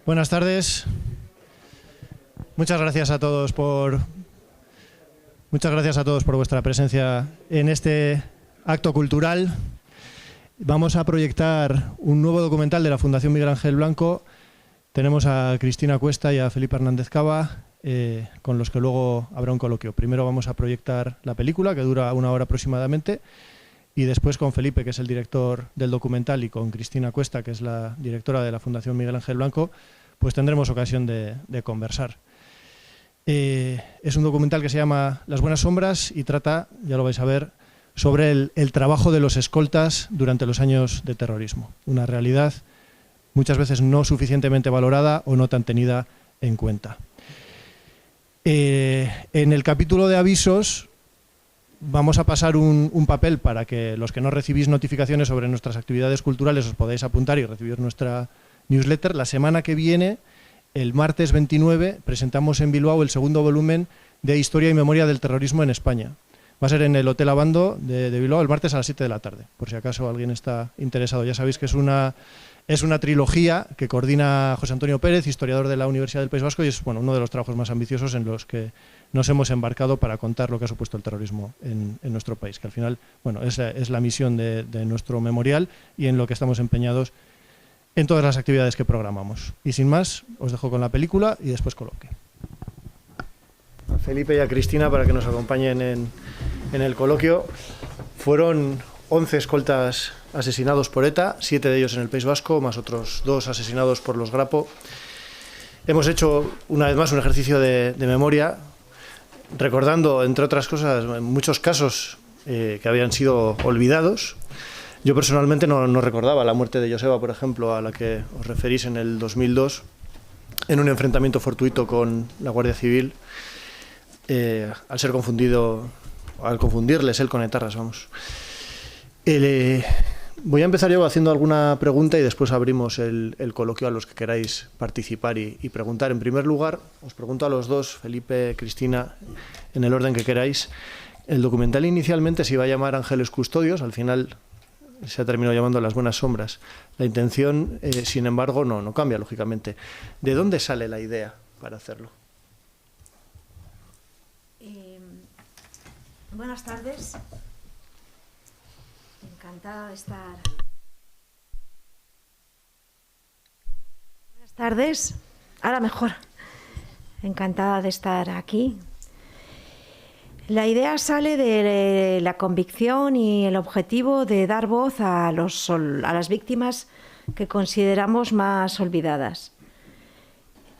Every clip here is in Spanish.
Buenas tardes. Muchas gracias a todos por vuestra presencia en este acto cultural. Vamos a proyectar un nuevo documental de la Fundación Miguel Ángel Blanco. Tenemos a Cristina Cuesta y a Felipe Hernández Cava, con los que luego habrá un coloquio. Primero vamos a proyectar la película, que dura 1 hora aproximadamente, y después con Felipe, que es el director del documental, y con Cristina Cuesta, que es la directora de la Fundación Miguel Ángel Blanco, pues tendremos ocasión de conversar. Es un documental que se llama Las buenas sombras y trata, ya lo vais a ver, sobre el trabajo de los escoltas durante los años de terrorismo. Una realidad muchas veces no suficientemente valorada o no tan tenida en cuenta. En el capítulo de avisos vamos a pasar un papel para que los que no recibís notificaciones sobre nuestras actividades culturales os podáis apuntar y recibir nuestra newsletter. La semana que viene, el martes 29, presentamos en Bilbao el segundo volumen de Historia y Memoria del Terrorismo en España. Va a ser en el Hotel Abando de Bilbao el martes a las 7 de la tarde, por si acaso alguien está interesado. Ya sabéis que es una trilogía que coordina José Antonio Pérez, historiador de la Universidad del País Vasco, y es uno de los trabajos más ambiciosos en los que nos hemos embarcado para contar lo que ha supuesto el terrorismo en nuestro país, que al final es la misión de nuestro memorial y en lo que estamos empeñados en todas las actividades que programamos. Y sin más, os dejo con la película y después coloque. A Felipe y a Cristina para que nos acompañen en el coloquio. Fueron 11 escoltas asesinados por ETA, 7 de ellos en el País Vasco, más otros 2 asesinados por los Grapo. Hemos hecho una vez más un ejercicio de memoria, recordando, entre otras cosas, muchos casos que habían sido olvidados. Yo personalmente no recordaba la muerte de Joseba, por ejemplo, a la que os referís en el 2002, en un enfrentamiento fortuito con la Guardia Civil, al confundirles él con etarras, vamos. Voy a empezar yo haciendo alguna pregunta y después abrimos el coloquio a los que queráis participar y preguntar. En primer lugar, os pregunto a los dos, Felipe, Cristina, en el orden que queráis. El documental inicialmente se iba a llamar Ángeles Custodios, al final se ha terminado llamando Las buenas sombras. La intención, sin embargo, no cambia, lógicamente. ¿De dónde sale la idea para hacerlo? Buenas tardes. Encantada de estar. Buenas tardes. Ahora mejor. Encantada de estar aquí. La idea sale de la convicción y el objetivo de dar voz a las víctimas que consideramos más olvidadas.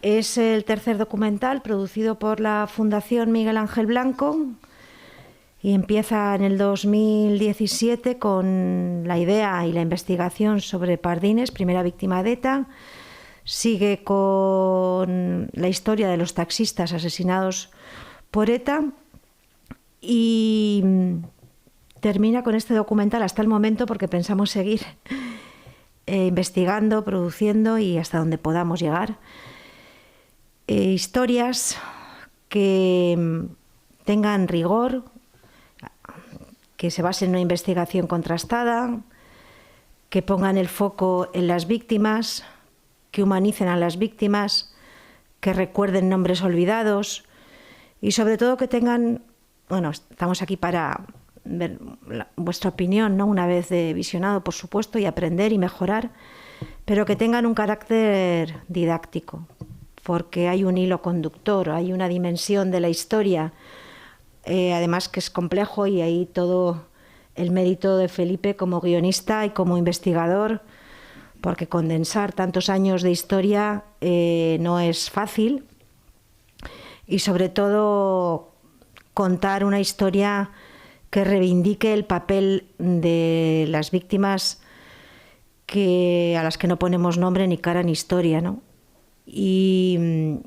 Es el tercer documental producido por la Fundación Miguel Ángel Blanco y empieza en el 2017 con la idea y la investigación sobre Pardines, primera víctima de ETA. Sigue con la historia de los taxistas asesinados por ETA y termina con este documental hasta el momento porque pensamos seguir investigando, produciendo y hasta donde podamos llegar. Historias que tengan rigor, que se basen en una investigación contrastada, que pongan el foco en las víctimas, que humanicen a las víctimas, que recuerden nombres olvidados y sobre todo que tengan, estamos aquí para ver vuestra opinión, ¿no? Una vez visionado, por supuesto, y aprender y mejorar, pero que tengan un carácter didáctico, porque hay un hilo conductor, hay una dimensión de la historia, además que es complejo y ahí todo el mérito de Felipe como guionista y como investigador, porque condensar tantos años de historia no es fácil y sobre todo contar una historia que reivindique el papel de las víctimas a las que no ponemos nombre ni cara ni historia, ¿no? Y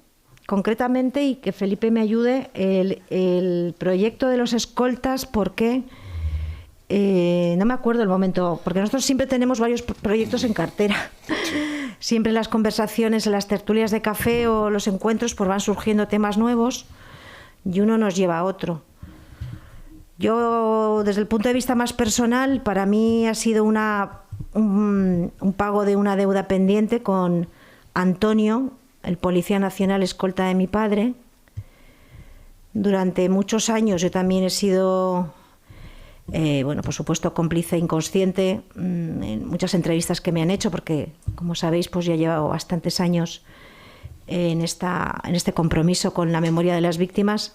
concretamente, y que Felipe me ayude, el proyecto de los escoltas, ¿por qué? No me acuerdo el momento, porque nosotros siempre tenemos varios proyectos en cartera. Siempre en las conversaciones, en las tertulias de café o los encuentros, pues van surgiendo temas nuevos y uno nos lleva a otro. Yo, desde el punto de vista más personal, para mí ha sido un pago de una deuda pendiente con Antonio, el policía nacional escolta de mi padre. Durante muchos años yo también he sido, por supuesto, cómplice inconsciente en muchas entrevistas que me han hecho, porque, como sabéis, pues ya llevo bastantes años en este compromiso con la memoria de las víctimas.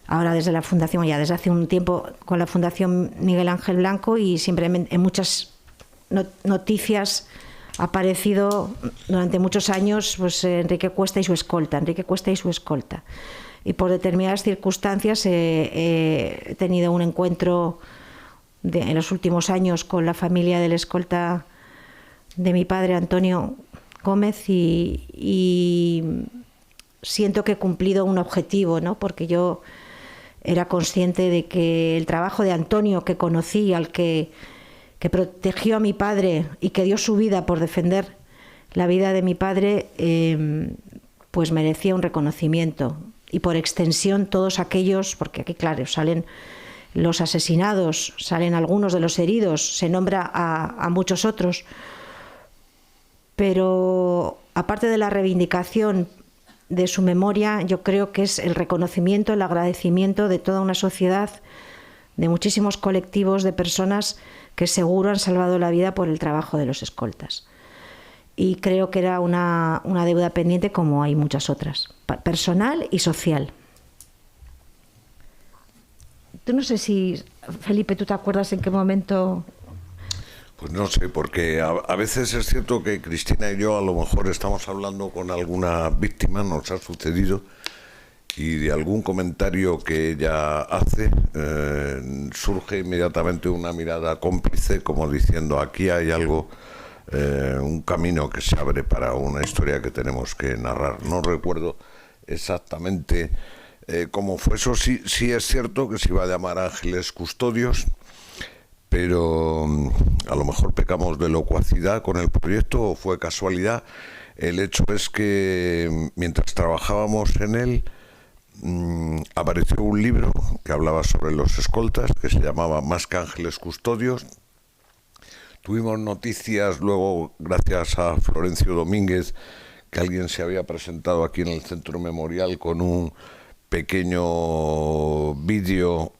Ahora desde la Fundación, ya desde hace un tiempo con la Fundación Miguel Ángel Blanco, y siempre en muchas noticias ha aparecido durante muchos años pues Enrique Cuesta y su escolta, y por determinadas circunstancias he tenido un encuentro en los últimos años con la familia del escolta de mi padre, Antonio Gómez, y siento que he cumplido un objetivo, ¿no? Porque yo era consciente de que el trabajo de Antonio, que conocí, al que protegió a mi padre y que dio su vida por defender la vida de mi padre, pues merecía un reconocimiento. Y por extensión todos aquellos, porque aquí, claro, salen los asesinados, salen algunos de los heridos, se nombra a muchos otros, pero aparte de la reivindicación de su memoria, yo creo que es el reconocimiento, el agradecimiento de toda una sociedad, de muchísimos colectivos de personas que seguro han salvado la vida por el trabajo de los escoltas. Y creo que era una deuda pendiente, como hay muchas otras, personal y social. Tú no sé si, Felipe, ¿tú te acuerdas en qué momento? Pues no sé, porque a veces es cierto que Cristina y yo a lo mejor estamos hablando con alguna víctima, nos ha sucedido, y de algún comentario que ella hace surge inmediatamente una mirada cómplice, como diciendo, aquí hay algo, un camino que se abre para una historia que tenemos que narrar. No recuerdo exactamente cómo fue eso. Sí es cierto que se iba a llamar Ángeles Custodios, pero a lo mejor pecamos de locuacidad con el proyecto o fue casualidad. El hecho es que mientras trabajábamos en él, apareció un libro que hablaba sobre los escoltas, que se llamaba Más que Ángeles Custodios. Tuvimos noticias luego, gracias a Florencio Domínguez, que alguien se había presentado aquí en el Centro Memorial con un pequeño vídeo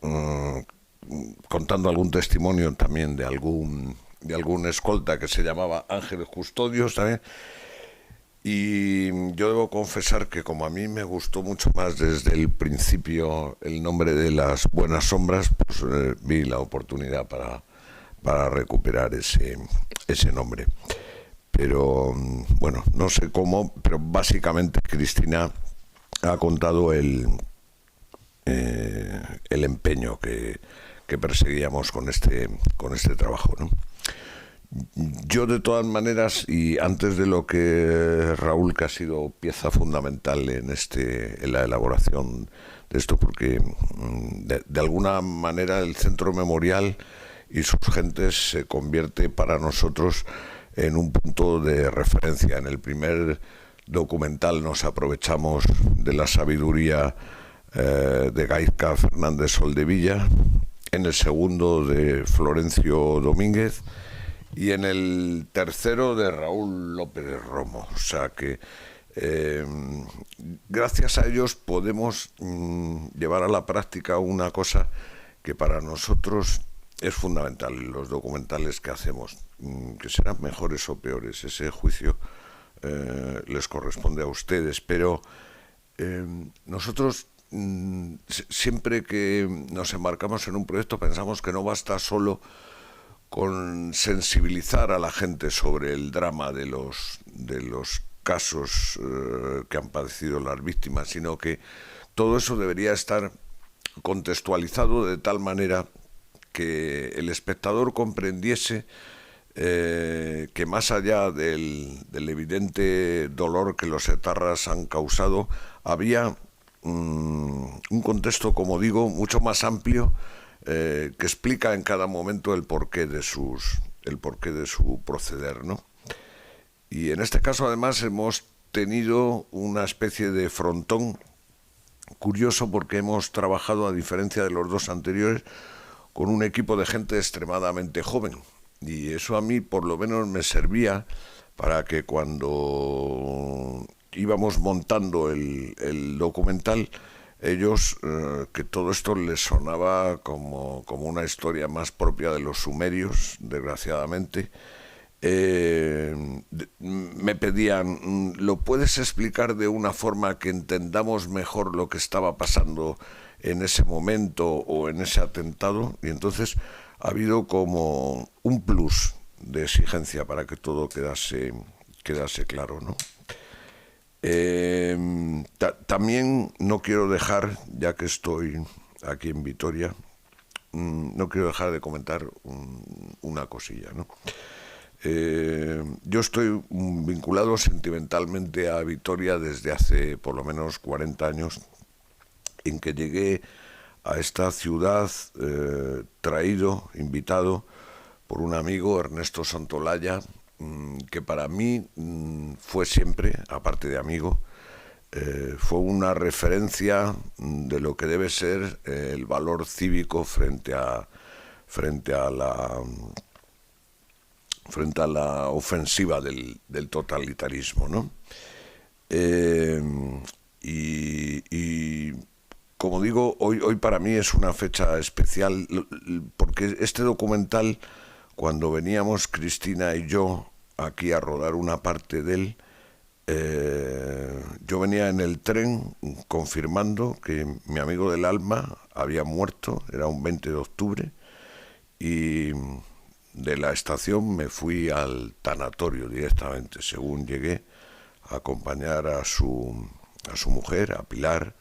contando algún testimonio también de algún escolta, que se llamaba Ángeles Custodios también. Y yo debo confesar que, como a mí me gustó mucho más desde el principio el nombre de Las Buenas Sombras, pues vi la oportunidad para recuperar ese nombre. Pero bueno, no sé cómo, pero básicamente Cristina ha contado el empeño que perseguíamos con este trabajo, ¿no? Yo, de todas maneras, y antes de lo que Raúl, que ha sido pieza fundamental en la elaboración de esto, porque de alguna manera el Centro Memorial y sus gentes se convierte para nosotros en un punto de referencia. En el primer documental nos aprovechamos de la sabiduría de Gaizka Fernández Soldevilla, en el segundo de Florencio Domínguez y en el tercero de Raúl López Romo. O sea que gracias a ellos podemos llevar a la práctica una cosa que para nosotros es fundamental: los documentales que hacemos, que serán mejores o peores, ese juicio les corresponde a ustedes, pero nosotros siempre que nos embarcamos en un proyecto pensamos que no basta solo con sensibilizar a la gente sobre el drama de los casos que han padecido las víctimas, sino que todo eso debería estar contextualizado de tal manera que el espectador comprendiese que más allá del evidente dolor que los etarras han causado, había un contexto, como digo, mucho más amplio, que explica en cada momento el porqué de su proceder, ¿no? Y en este caso, además, hemos tenido una especie de frontón curioso, porque hemos trabajado, a diferencia de los dos anteriores, con un equipo de gente extremadamente joven, y eso a mí por lo menos me servía para que cuando íbamos montando el documental, ellos, que todo esto les sonaba como una historia más propia de los sumerios, desgraciadamente, me pedían, ¿lo puedes explicar de una forma que entendamos mejor lo que estaba pasando en ese momento o en ese atentado? Y entonces ha habido como un plus de exigencia para que todo quedase claro, ¿no? También no quiero dejar, ya que estoy aquí en Vitoria, no quiero dejar de comentar una cosilla, ¿no? Yo estoy vinculado sentimentalmente a Vitoria desde hace por lo menos 40 años, en que llegué a esta ciudad invitado por un amigo, Ernesto Santolaya, que para mí fue siempre, aparte de amigo, fue una referencia de lo que debe ser el valor cívico frente a la ofensiva del totalitarismo, ¿no? Y como digo, hoy para mí es una fecha especial, porque este documental, cuando veníamos Cristina y yo aquí a rodar una parte de él, yo venía en el tren confirmando que mi amigo del alma había muerto, era un 20 de octubre, y de la estación me fui al tanatorio directamente, según llegué, a acompañar a su mujer, a Pilar,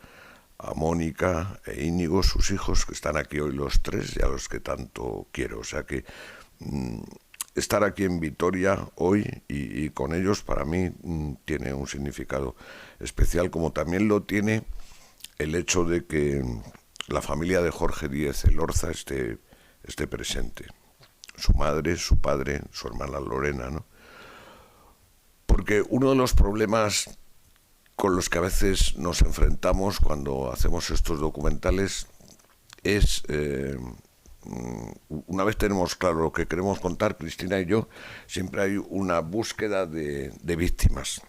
a Mónica e Íñigo, sus hijos, que están aquí hoy los tres y a los que tanto quiero. O sea que estar aquí en Vitoria hoy y con ellos para mí tiene un significado especial, como también lo tiene el hecho de que la familia de Jorge Díez Elorza esté presente. Su madre, su padre, su hermana Lorena, ¿no? Porque uno de los problemas con los que a veces nos enfrentamos cuando hacemos estos documentales es, una vez tenemos claro lo que queremos contar, Cristina y yo, siempre hay una búsqueda de víctimas.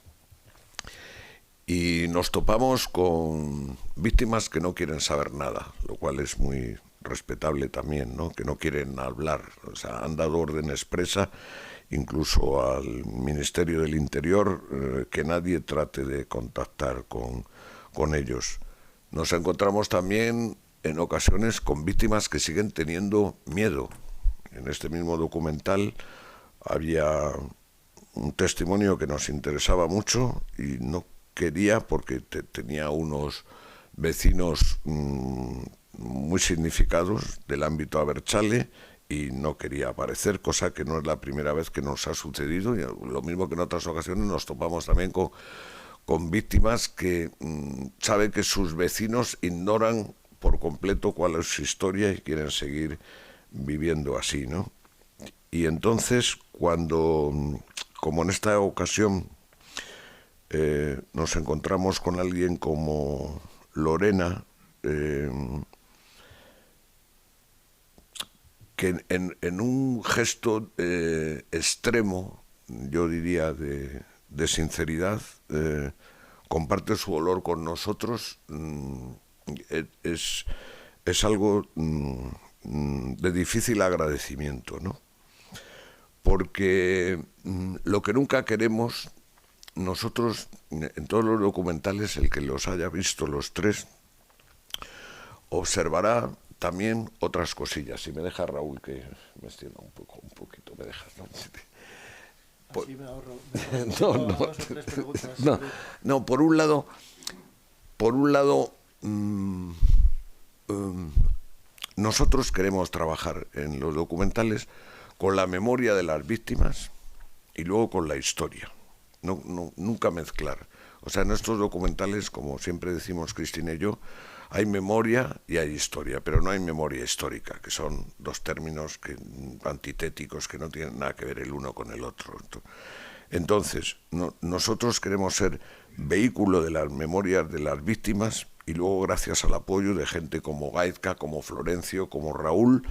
Y nos topamos con víctimas que no quieren saber nada, lo cual es muy respetable también, ¿no? Que no quieren hablar, o sea, han dado orden expresa incluso al Ministerio del Interior que nadie trate de contactar con ellos. Nos encontramos también en ocasiones con víctimas que siguen teniendo miedo. En este mismo documental había un testimonio que nos interesaba mucho y no quería, porque tenía unos vecinos muy significados del ámbito abertzale y no quería aparecer, cosa que no es la primera vez que nos ha sucedido, y lo mismo que en otras ocasiones nos topamos también con víctimas que saben que sus vecinos ignoran por completo cuál es su historia y quieren seguir viviendo así, ¿no? Y entonces, cuando, como en esta ocasión, nos encontramos con alguien como Lorena, que en un gesto extremo, yo diría de sinceridad, comparte su dolor con nosotros, es algo de difícil agradecimiento, ¿no? Porque lo que nunca queremos nosotros, en todos los documentales, el que los haya visto los tres, observará también otras cosillas. Si me deja Raúl, que me extienda un poquito, me dejas, ¿no? Así me ahorro no, por un lado, nosotros queremos trabajar en los documentales con la memoria de las víctimas y luego con la historia. Nunca mezclar. O sea, en estos documentales, como siempre decimos Cristina y yo, hay memoria y hay historia, pero no hay memoria histórica, que son dos términos antitéticos que no tienen nada que ver el uno con el otro. Entonces, nosotros queremos ser vehículo de las memorias de las víctimas y luego, gracias al apoyo de gente como Gaizka, como Florencio, como Raúl,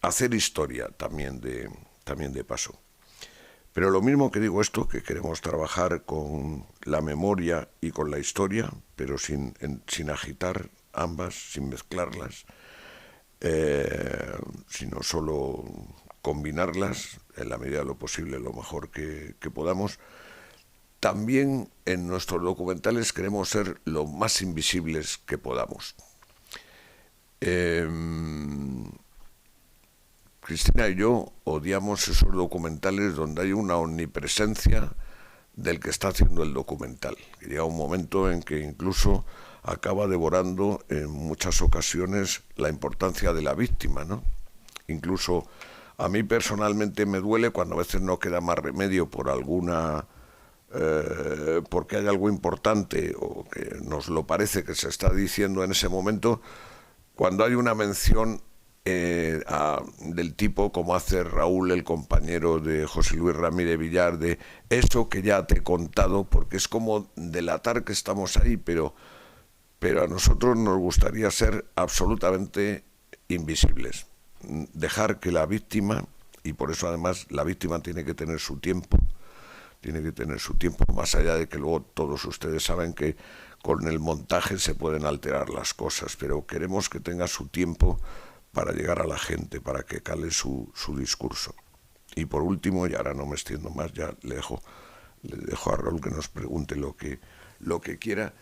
hacer historia también de paso. Pero lo mismo que digo esto, que queremos trabajar con la memoria y con la historia, pero sin agitar ambas, sin mezclarlas, sino solo combinarlas en la medida de lo posible, lo mejor que podamos. También en nuestros documentales queremos ser lo más invisibles que podamos. Cristina y yo odiamos esos documentales donde hay una omnipresencia del que está haciendo el documental. Llega un momento en que incluso acaba devorando en muchas ocasiones la importancia de la víctima, ¿no? Incluso a mí personalmente me duele cuando a veces no queda más remedio por alguna... porque hay algo importante o que nos lo parece que se está diciendo en ese momento, cuando hay una mención del tipo como hace Raúl, el compañero de José Luis Ramírez Villar, de eso que ya te he contado, porque es como delatar que estamos ahí, pero a nosotros nos gustaría ser absolutamente invisibles, dejar que la víctima, y por eso además la víctima tiene que tener su tiempo, más allá de que luego todos ustedes saben que con el montaje se pueden alterar las cosas, pero queremos que tenga su tiempo para llegar a la gente, para que cale su discurso. Y por último, y ahora no me extiendo más, ya le dejo a Raúl que nos pregunte lo que quiera.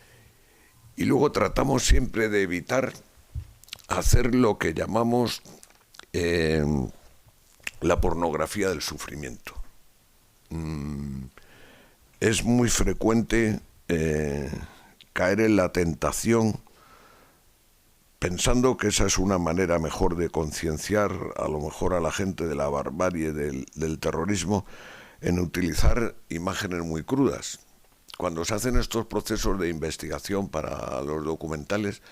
Y luego tratamos siempre de evitar hacer lo que llamamos la pornografía del sufrimiento. Es muy frecuente caer en la tentación, pensando que esa es una manera mejor de concienciar a lo mejor a la gente de la barbarie del terrorismo, en utilizar imágenes muy crudas. Cuando se hacen estos procesos de investigación para los documentales,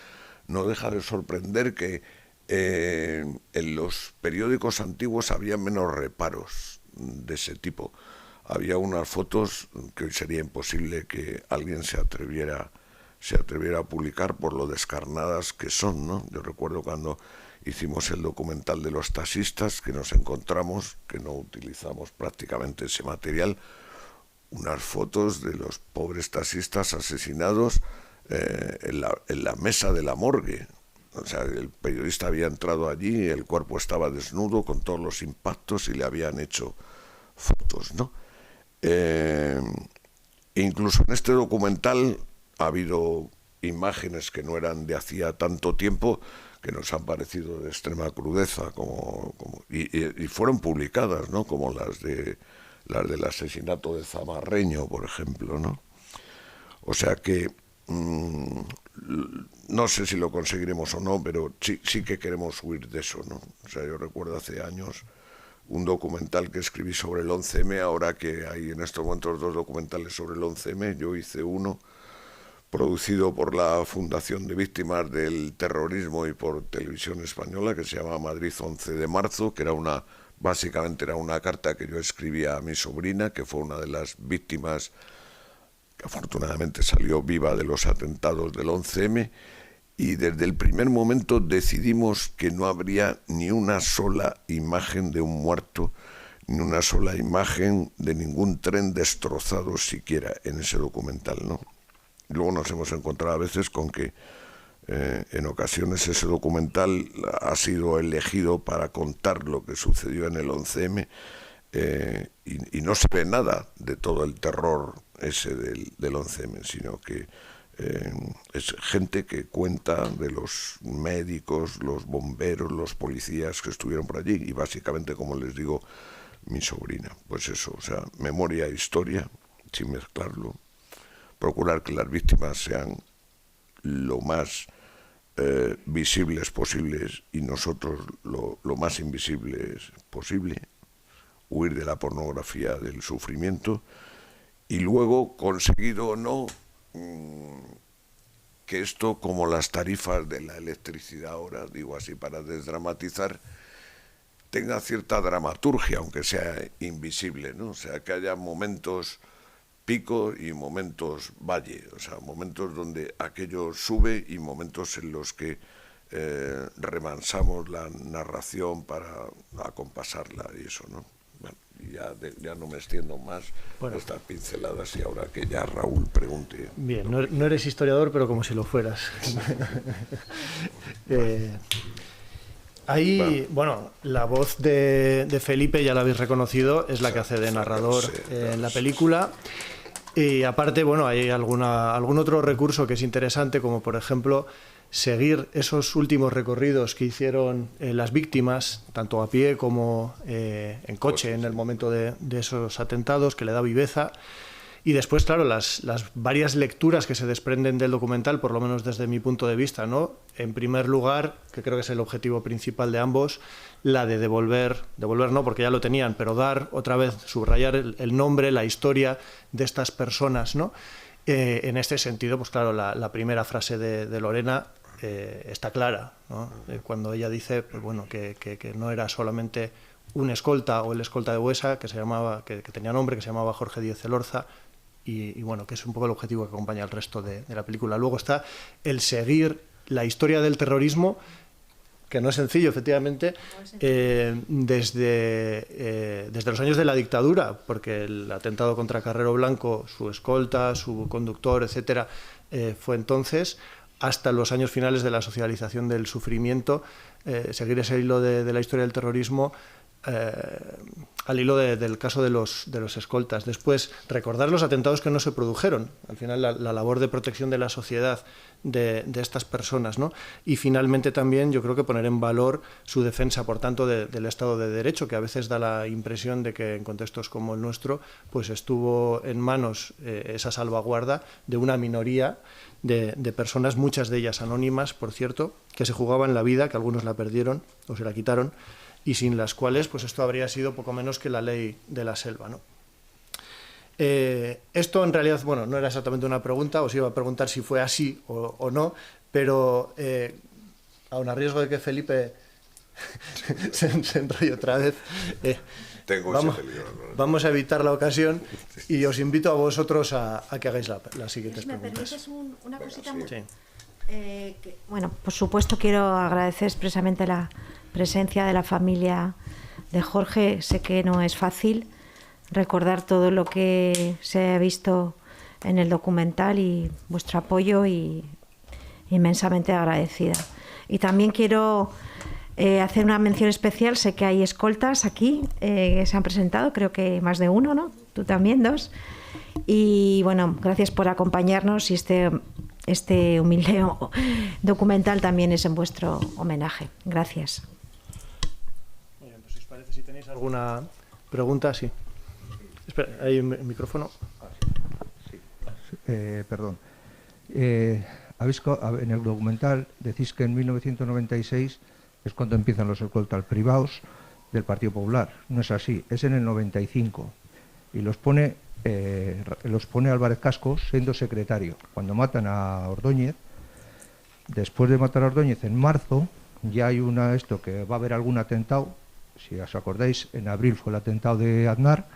no deja de sorprender que en los periódicos antiguos había menos reparos de ese tipo. Había unas fotos que hoy sería imposible que alguien se atreviera a publicar por lo descarnadas que son, ¿no? Yo recuerdo cuando hicimos el documental de los taxistas, que nos encontramos, que no utilizamos prácticamente ese material, unas fotos de los pobres taxistas asesinados en la mesa de la morgue. O sea, el periodista había entrado allí, el cuerpo estaba desnudo con todos los impactos y le habían hecho fotos, ¿no? Incluso en este documental ha habido imágenes que no eran de hacía tanto tiempo, que nos han parecido de extrema crudeza, y fueron publicadas, ¿no? Como las del asesinato de Zamarreño, por ejemplo, ¿no? O sea que no sé si lo conseguiremos o no, pero sí que queremos huir de eso, ¿no? O sea, yo recuerdo hace años un documental que escribí sobre el 11M, ahora que hay en estos momentos 2 documentales sobre el 11M, yo hice uno producido por la Fundación de Víctimas del Terrorismo y por Televisión Española, que se llama Madrid 11 de marzo, que básicamente era una carta que yo escribía a mi sobrina, que fue una de las víctimas que afortunadamente salió viva de los atentados del 11M, y desde el primer momento decidimos que no habría ni una sola imagen de un muerto, ni una sola imagen de ningún tren destrozado siquiera en ese documental, ¿no? Luego nos hemos encontrado a veces con que en ocasiones ese documental ha sido elegido para contar lo que sucedió en el 11M y no se ve nada de todo el terror ese del 11M, sino que es gente que cuenta de los médicos, los bomberos, los policías que estuvieron por allí, y básicamente, como les digo, mi sobrina. Pues eso, o sea, memoria e historia, sin mezclarlo, procurar que las víctimas sean lo más visibles posibles y nosotros lo más invisibles posible, huir de la pornografía del sufrimiento, y luego, conseguido o no, que esto, como las tarifas de la electricidad ahora, digo así para desdramatizar, tenga cierta dramaturgia, aunque sea invisible, ¿no? O sea, que haya momentos pico y momentos valle, o sea, momentos donde aquello sube y momentos en los que remansamos la narración para acompasarla y eso, ¿no? Bueno, y ya no me extiendo más Bueno. estas pinceladas y ahora que ya Raúl pregunte. Bien, no eres historiador, pero como si lo fueras. Ahí, bueno, la voz de Felipe, ya la habéis reconocido, es la que hace de narrador en la película. Y aparte, bueno, hay algún otro recurso que es interesante, como por ejemplo seguir esos últimos recorridos que hicieron las víctimas, tanto a pie como en coche, en el momento de esos atentados, que le da viveza. Y después, claro, las varias lecturas que se desprenden del documental, por lo menos desde mi punto de vista, ¿no? En primer lugar, que creo que es el objetivo principal de ambos, la de devolver no, porque ya lo tenían, pero dar otra vez, subrayar el nombre, la historia de estas personas, ¿no? En este sentido, pues claro, la primera frase de Lorena está clara, ¿no? Cuando ella dice, pues bueno, que no era solamente un escolta o el escolta de Buesa, que tenía nombre, que se llamaba Jorge Díez Elorza, y bueno, que es un poco el objetivo que acompaña al resto de la película. Luego está el seguir la historia del terrorismo, que no es sencillo, efectivamente, desde los años de la dictadura, porque el atentado contra Carrero Blanco, su escolta, su conductor, etcétera, fue entonces, hasta los años finales de la socialización del sufrimiento, seguir ese hilo de la historia del terrorismo, al hilo del caso de los escoltas. Después, recordar los atentados que no se produjeron. Al final, la labor de protección de la sociedad de estas personas, ¿no? Y finalmente también yo creo que poner en valor su defensa, por tanto, del Estado de Derecho, que a veces da la impresión de que en contextos como el nuestro, pues estuvo en manos esa salvaguarda de una minoría de personas, muchas de ellas anónimas, por cierto, que se jugaban la vida, que algunos la perdieron o se la quitaron, y sin las cuales pues esto habría sido poco menos que la ley de la selva, ¿no? Esto en realidad, bueno, no era exactamente una pregunta, os iba a preguntar si fue así o no, pero aun a riesgo de que Felipe se enrolle otra vez, vamos a evitar la ocasión y os invito a vosotros a que hagáis las siguientes preguntas. ¿Me permites una cosita? Sí. Bueno, por supuesto quiero agradecer expresamente la presencia de la familia de Jorge. Sé que no es fácil recordar todo lo que se ha visto en el documental y vuestro apoyo, y inmensamente agradecida. Y también quiero hacer una mención especial. Sé que hay escoltas aquí que se han presentado, creo que más de uno, ¿no? Tú también, 2. Y bueno, gracias por acompañarnos, y este humilde documental también es en vuestro homenaje. Gracias. Muy bien, pues si os parece, si tenéis alguna pregunta, sí. Espera, hay un micrófono. Sí. Perdón. En el documental decís que en 1996 es cuando empiezan los escoltas privados del Partido Popular. No es así, es en el 95. Y los pone Álvarez Cascos siendo secretario. Cuando matan a Ordóñez, después de matar a Ordóñez en marzo, ya hay que va a haber algún atentado. Si os acordáis, en abril fue el atentado de Aznar,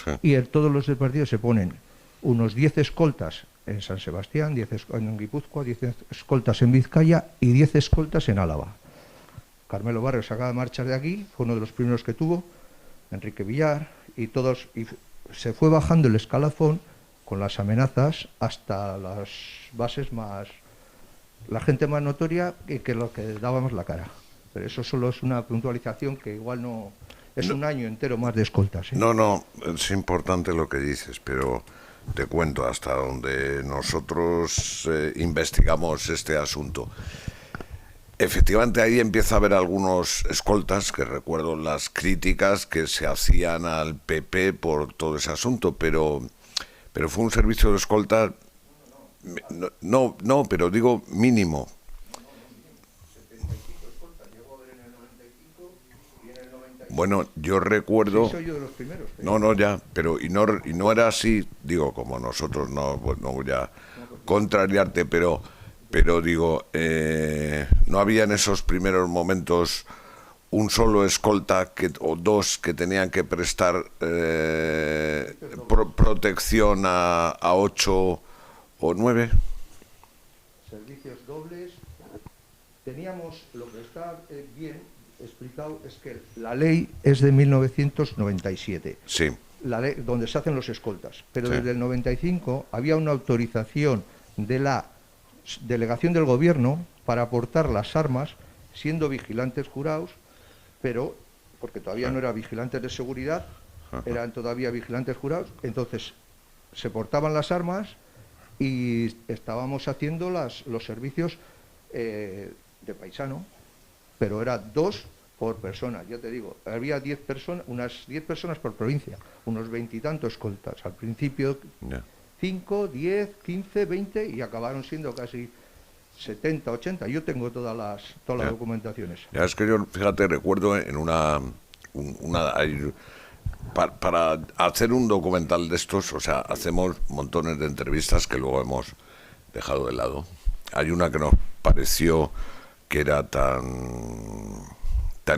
sí. Y todos los del partido se ponen unos 10 escoltas en San Sebastián, 10 en Guipúzcoa, 10 escoltas en Vizcaya y 10 escoltas en Álava. Carmelo Barrio se acaba de marchar de aquí, fue uno de los primeros que tuvo, Enrique Villar, y se fue bajando el escalafón con las amenazas hasta las bases más, la gente más notoria, que lo que dábamos la cara. Pero eso solo es una puntualización, que igual no es un año entero más de escoltas, ¿eh? No, es importante lo que dices, pero te cuento hasta donde nosotros investigamos este asunto. Efectivamente, ahí empieza a haber algunos escoltas, que recuerdo las críticas que se hacían al PP por todo ese asunto, pero fue un servicio de escolta, no, pero digo mínimo. Bueno, yo recuerdo... Sí, soy yo de los primeros. No, ya, pero y no era así, digo, como nosotros, no voy a contrariarte, pero digo, no había en esos primeros momentos un solo escolta o dos que tenían que prestar protección a 8 o 9. Servicios dobles. Teníamos lo que está bien, explicado es que la ley es de 1997. Sí. La ley donde se hacen los escoltas. Pero Sí. desde el 95 había una autorización de la delegación del gobierno para aportar las armas, siendo vigilantes jurados, pero porque todavía no eran vigilantes de seguridad, eran todavía vigilantes jurados, entonces se portaban las armas y estábamos haciendo los servicios de paisano, pero era 2 por persona. Ya te digo, había 10 personas, unas 10 personas por provincia, unos 20 y tantos escoltas. Al principio 5, 10, 15, 20 y acabaron siendo casi 70, 80. Yo tengo todas las documentaciones. Ya es que yo, fíjate, recuerdo en para hacer un documental de estos, o sea, hacemos montones de entrevistas que luego hemos dejado de lado. Hay una que nos pareció que era tan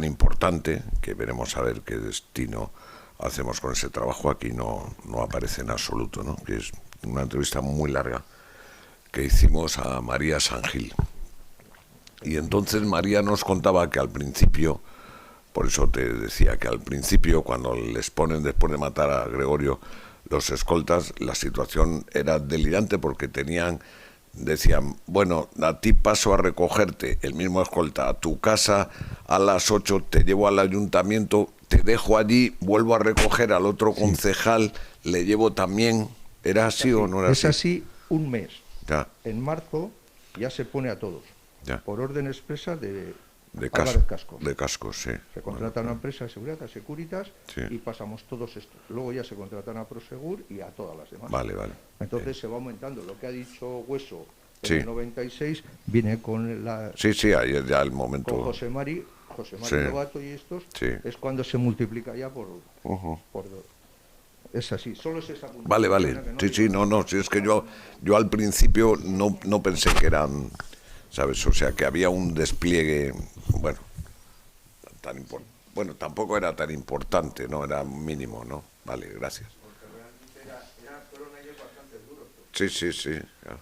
importante, que veremos a ver qué destino hacemos con ese trabajo. Aquí no aparece en absoluto, ¿no? Que es una entrevista muy larga que hicimos a María Sangil. Y entonces María nos contaba que al principio, por eso te decía que al principio, cuando les ponen, después de matar a Gregorio, los escoltas, la situación era delirante porque decían, bueno, a ti paso a recogerte, el mismo escolta, a tu casa a las 8, te llevo al ayuntamiento, te dejo allí, vuelvo a recoger al otro concejal, le llevo también. ¿Era así o no era así? Es así un mes. Ya. En marzo ya se pone a todos, Ya. por orden expresa de casco, Cascos. de cascos, sí. Se contrata una empresa de seguridad, a Securitas, Sí. y pasamos todos estos. Luego ya se contratan a Prosegur y a todas las demás. Vale. Entonces se va aumentando. Lo que ha dicho Hueso en Sí. el 96 viene con Sí, ahí es ya el momento. con José Mari Sí. Lobato y estos, Sí. es cuando se multiplica ya por Ujú. es así, solo es esa punta. Vale. Sí, no, sí, es que yo al principio no pensé que eran, ¿sabes? O sea, que había un despliegue, bueno, bueno, tampoco era tan importante, ¿no? Era mínimo, ¿no? Vale, gracias. Porque realmente fueron ellos bastante duros. Sí, ya.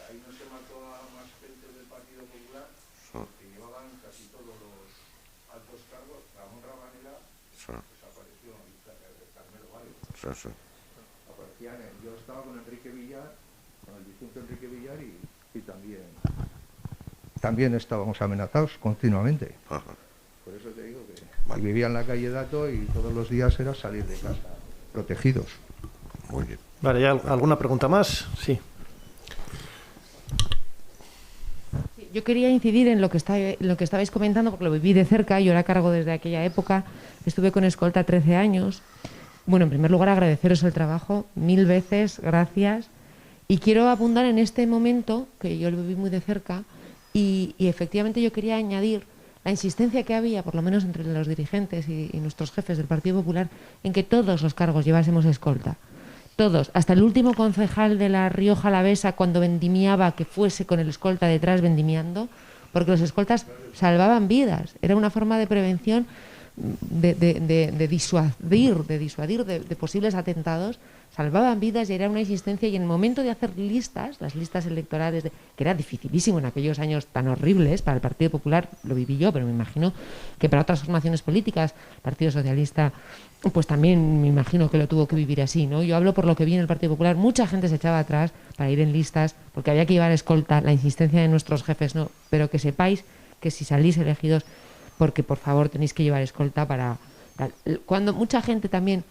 Ahí no se mató a más gente del Partido Popular, que llevaban casi todos los altos cargos. Ramón Rabanera desapareció, y Carmelo Barrio. Sí. Aparecían, yo estaba con Enrique Villar, con el difunto Enrique Villar, y también estábamos amenazados continuamente. Ajá. Por eso te digo que vivía en la calle Dato y todos los días era salir de casa protegidos. Muy bien. Vale, ¿ya alguna pregunta más? Sí. Yo quería incidir en lo que estabais comentando, porque lo viví de cerca. Yo era a cargo desde aquella época. Estuve con escolta 13 años. Bueno, en primer lugar, agradeceros el trabajo. 1000 veces, gracias. Y quiero abundar en este momento, que yo lo viví muy de cerca, y efectivamente yo quería añadir la insistencia que había, por lo menos entre los dirigentes y nuestros jefes del Partido Popular, en que todos los cargos llevásemos escolta. Todos, hasta el último concejal de La Rioja Alavesa, cuando vendimiaba, que fuese con el escolta detrás vendimiando, porque los escoltas salvaban vidas. Era una forma de prevención, de disuadir de posibles atentados. Salvaban vidas y era una insistencia. Y en el momento de hacer listas, las listas electorales, que era dificilísimo en aquellos años tan horribles para el Partido Popular, lo viví yo, pero me imagino que para otras formaciones políticas, el Partido Socialista, pues también me imagino que lo tuvo que vivir así, ¿no? Yo hablo por lo que vi en el Partido Popular. Mucha gente se echaba atrás para ir en listas porque había que llevar escolta, la insistencia de nuestros jefes, no, pero que sepáis que si salís elegidos, porque por favor tenéis que llevar escolta para... Cuando mucha gente también...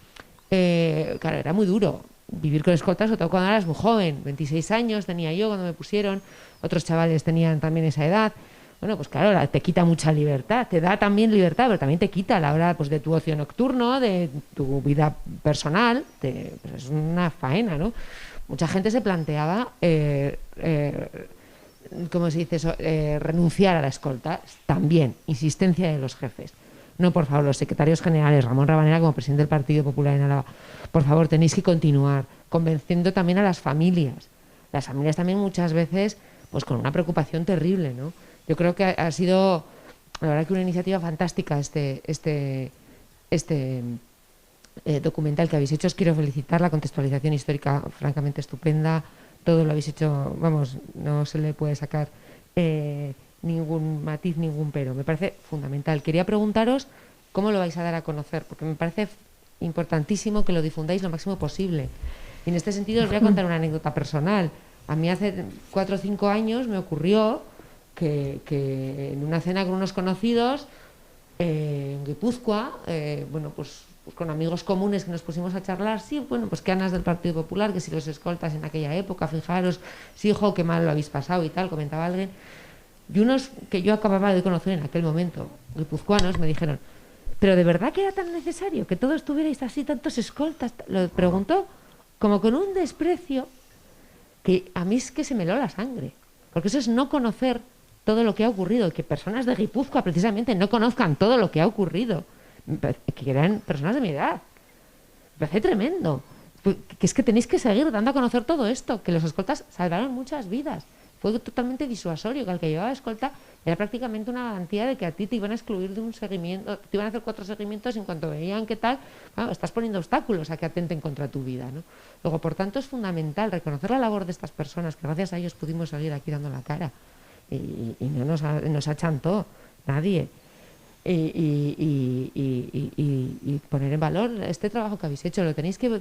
claro, era muy duro vivir con escoltas, sobre todo cuando eras muy joven. 26 años tenía yo cuando me pusieron, otros chavales tenían también esa edad. Bueno, pues claro, te quita mucha libertad, te da también libertad, pero también te quita a la hora, pues, de tu ocio nocturno, de tu vida personal. Pues es una faena, ¿no? Mucha gente se planteaba, ¿cómo se dice eso? Renunciar a la escolta. También, insistencia de los jefes. No, por favor, los secretarios generales, Ramón Rabanera como presidente del Partido Popular en Álava, por favor, tenéis que continuar convenciendo también a las familias. Las familias también muchas veces, pues con una preocupación terrible, ¿no? Yo creo que ha sido, la verdad, que una iniciativa fantástica este documental que habéis hecho. Os quiero felicitar, la contextualización histórica francamente estupenda, todo lo habéis hecho, vamos, no se le puede sacar ningún matiz, ningún pero. Me parece fundamental. Quería preguntaros cómo lo vais a dar a conocer, porque me parece importantísimo que lo difundáis lo máximo posible. Y en este sentido os voy a contar una anécdota personal. A mí hace 4 o 5 años me ocurrió que en una cena con unos conocidos en Guipúzcoa, pues con amigos comunes que nos pusimos a charlar, sí, bueno, pues qué ganas del Partido Popular, que si los escoltas en aquella época, fijaros, sí, hijo, qué mal lo habéis pasado y tal, comentaba alguien. Y unos que yo acababa de conocer en aquel momento, guipuzcoanos, me dijeron, ¿pero de verdad que era tan necesario que todos tuvierais así tantos escoltas? Lo preguntó como con un desprecio que a mí es que se me heló la sangre, porque eso es no conocer todo lo que ha ocurrido, y que personas de Guipúzcoa precisamente no conozcan todo lo que ha ocurrido, que eran personas de mi edad. Me parece tremendo. Que es que tenéis que seguir dando a conocer todo esto, que los escoltas salvaron muchas vidas. Fue totalmente disuasorio, que al que llevaba escolta era prácticamente una garantía de que a ti te iban a excluir de un seguimiento, te iban a hacer 4 seguimientos y en cuanto veían qué tal, estás poniendo obstáculos a que atenten contra tu vida, ¿no? Luego, por tanto, es fundamental reconocer la labor de estas personas, que gracias a ellos pudimos seguir aquí dando la cara, y no nos achantó nadie. Y poner en valor este trabajo que habéis hecho. Lo tenéis que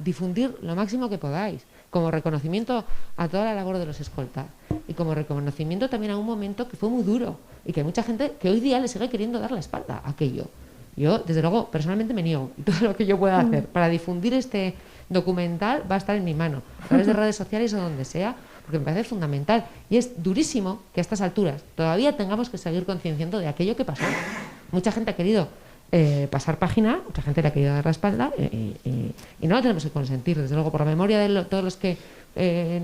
difundir lo máximo que podáis, como reconocimiento a toda la labor de los escoltas y como reconocimiento también a un momento que fue muy duro y que hay mucha gente que hoy día le sigue queriendo dar la espalda a aquello. Yo, desde luego, personalmente me niego, y todo lo que yo pueda hacer para difundir este documental va a estar en mi mano, a través de redes sociales o donde sea, porque me parece fundamental. Y es durísimo que a estas alturas todavía tengamos que seguir concienciando de aquello que pasó. Mucha gente ha querido pasar página, mucha gente le ha querido dar la espalda, y no lo tenemos que consentir, desde luego, por la memoria de todos los que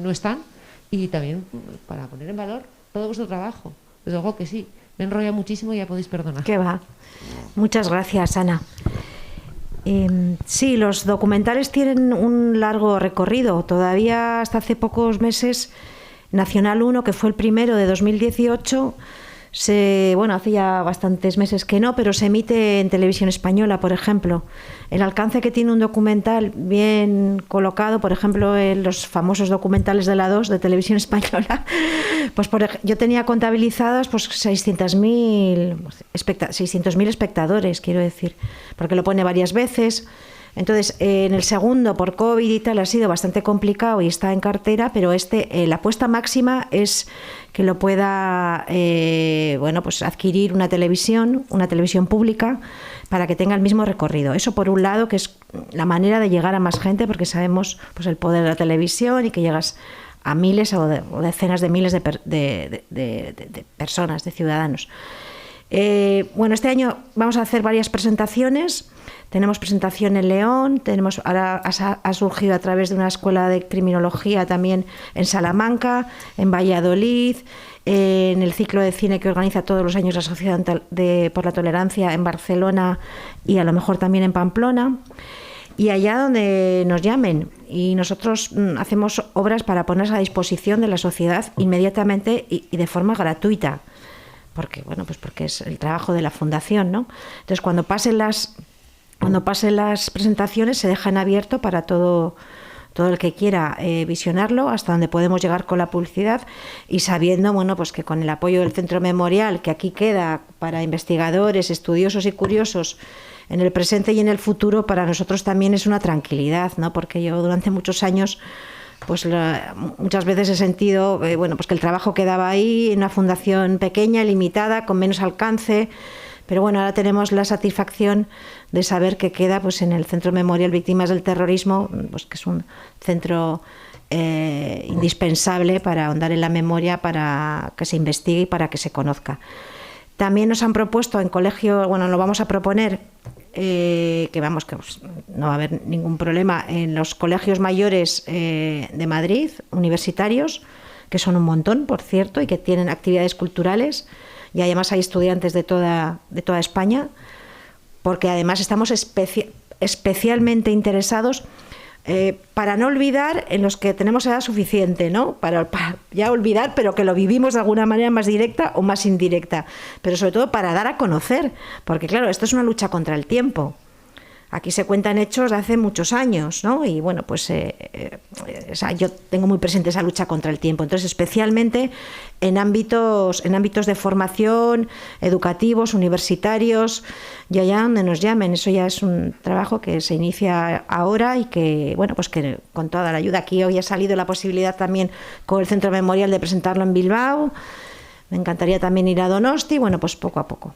no están, y también para poner en valor todo vuestro trabajo. Desde luego que sí. Me enrolla muchísimo y ya podéis perdonar. ¿Qué va? Muchas gracias, Ana. Sí, los documentales tienen un largo recorrido. Todavía hasta hace pocos meses, Nacional 1, que fue el primero de 2018, hace ya bastantes meses que no, pero se emite en televisión española, por ejemplo. El alcance que tiene un documental bien colocado, por ejemplo, en los famosos documentales de la 2 de televisión española, pues yo tenía contabilizadas 600.000 espectadores, quiero decir, porque lo pone varias veces. Entonces, en el segundo, por COVID y tal, ha sido bastante complicado y está en cartera, pero la apuesta máxima es que lo pueda adquirir una televisión pública, para que tenga el mismo recorrido. Eso por un lado, que es la manera de llegar a más gente, porque sabemos pues el poder de la televisión y que llegas a miles o decenas de miles de personas, de ciudadanos. Este año vamos a hacer varias presentaciones. Tenemos presentación en León, ahora ha surgido a través de una escuela de criminología también en Salamanca, en Valladolid, en el ciclo de cine que organiza todos los años la Sociedad por la Tolerancia en Barcelona y a lo mejor también en Pamplona, y allá donde nos llamen. Y nosotros hacemos obras para ponerse a disposición de la sociedad inmediatamente y de forma gratuita, porque es el trabajo de la Fundación, ¿no? Entonces, cuando pasen las presentaciones, se dejan abierto para todo el que quiera visionarlo, hasta donde podemos llegar con la publicidad, y sabiendo que con el apoyo del Centro Memorial, que aquí queda para investigadores, estudiosos y curiosos en el presente y en el futuro, para nosotros también es una tranquilidad, ¿no? Porque yo durante muchos años muchas veces he sentido que el trabajo quedaba ahí en una fundación pequeña, limitada, con menos alcance. Pero ahora tenemos la satisfacción de saber que queda en el Centro Memorial Víctimas del Terrorismo, que es un centro indispensable para ahondar en la memoria, para que se investigue y para que se conozca. También nos han propuesto en colegio, lo vamos a proponer, que no va a haber ningún problema, en los colegios mayores de Madrid, universitarios, que son un montón, por cierto, y que tienen actividades culturales. Y además hay estudiantes de toda España, porque además estamos especialmente interesados para no olvidar en los que tenemos edad suficiente, ¿no? Para ya olvidar, pero que lo vivimos de alguna manera más directa o más indirecta, pero sobre todo para dar a conocer, porque claro, esto es una lucha contra el tiempo. Aquí se cuentan hechos de hace muchos años, ¿no? Y bueno, pues o sea, yo tengo muy presente esa lucha contra el tiempo. Entonces, especialmente en ámbitos de formación, educativos, universitarios, y allá donde nos llamen. Eso ya es un trabajo que se inicia ahora y que, bueno, pues que con toda la ayuda. Aquí hoy ha salido la posibilidad también con el Centro Memorial de presentarlo en Bilbao. Me encantaría también ir a Donosti. Bueno, pues poco a poco.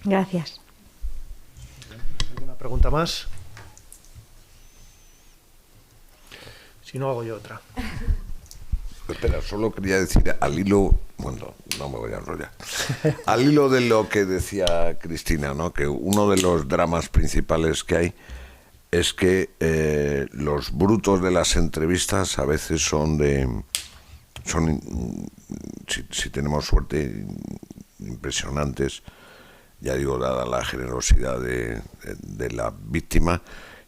Gracias. ¿Alguna pregunta más? Si no, hago yo otra. Espera, solo quería decir al hilo, bueno, no me voy a enrollar, al hilo de lo que decía Cristina, ¿no? Que uno de los dramas principales que hay es que los brutos de las entrevistas a veces son si tenemos suerte, impresionantes, ya digo, dada la generosidad de la víctima,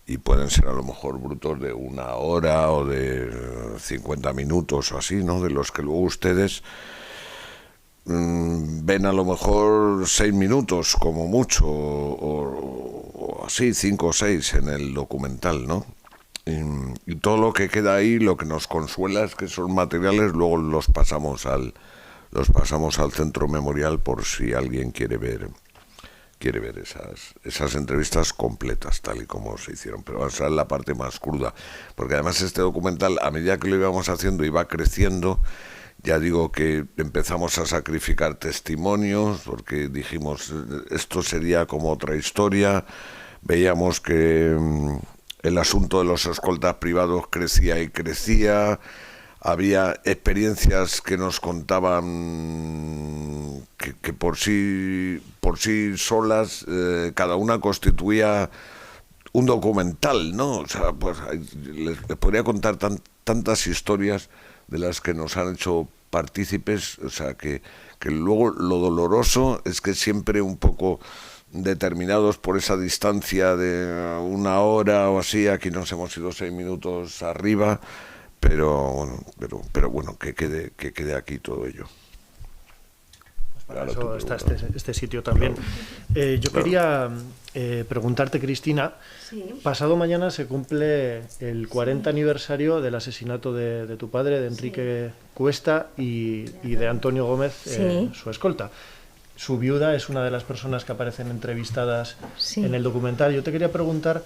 y pueden ser a lo mejor brutos de 1 hora o de 50 minutos o así, ¿no? De los que luego ustedes ven a lo mejor 6 minutos como mucho, o así, 5 o 6 en el documental, ¿no? Y todo lo que queda ahí, lo que nos consuela es que esos materiales luego los pasamos al Centro Memorial por si alguien quiere ver esas entrevistas completas, tal y como se hicieron. Pero esa es la parte más cruda, porque además este documental, a medida que lo íbamos haciendo, iba creciendo. Ya digo que empezamos a sacrificar testimonios, porque dijimos, esto sería como otra historia. Veíamos que el asunto de los escoltas privados crecía y crecía. Había experiencias que nos contaban que por sí solas cada una constituía un documental, ¿no? O sea, pues les podría contar tantas historias de las que nos han hecho partícipes, o sea, que luego lo doloroso es que siempre un poco determinados por esa distancia de 1 hora o así, aquí nos hemos ido 6 minutos arriba, pero bueno, que quede aquí todo ello. Pues para eso está este sitio también. Yo quería preguntarte, Cristina, Sí. pasado mañana se cumple el 40 aniversario del asesinato de tu padre, de Enrique Cuesta, y de Antonio Gómez, su escolta. Su viuda es una de las personas que aparecen entrevistadas en el documental. Yo te quería preguntar,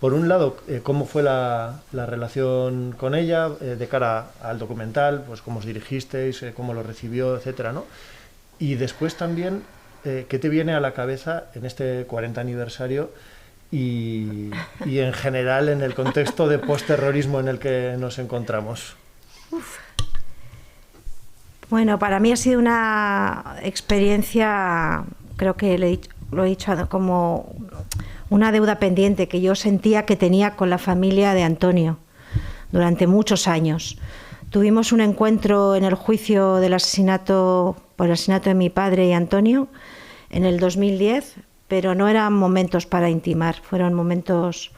por un lado, cómo fue la relación con ella de cara al documental, pues cómo os dirigisteis, cómo lo recibió, etcétera, ¿no? Y después también, ¿qué te viene a la cabeza en este 40 aniversario y en general en el contexto de postterrorismo en el que nos encontramos? Bueno, para mí ha sido una experiencia, creo que lo he dicho, como una deuda pendiente que yo sentía que tenía con la familia de Antonio durante muchos años. Tuvimos un encuentro en el juicio por el asesinato de mi padre y Antonio en el 2010, pero no eran momentos para intimar, fueron momentos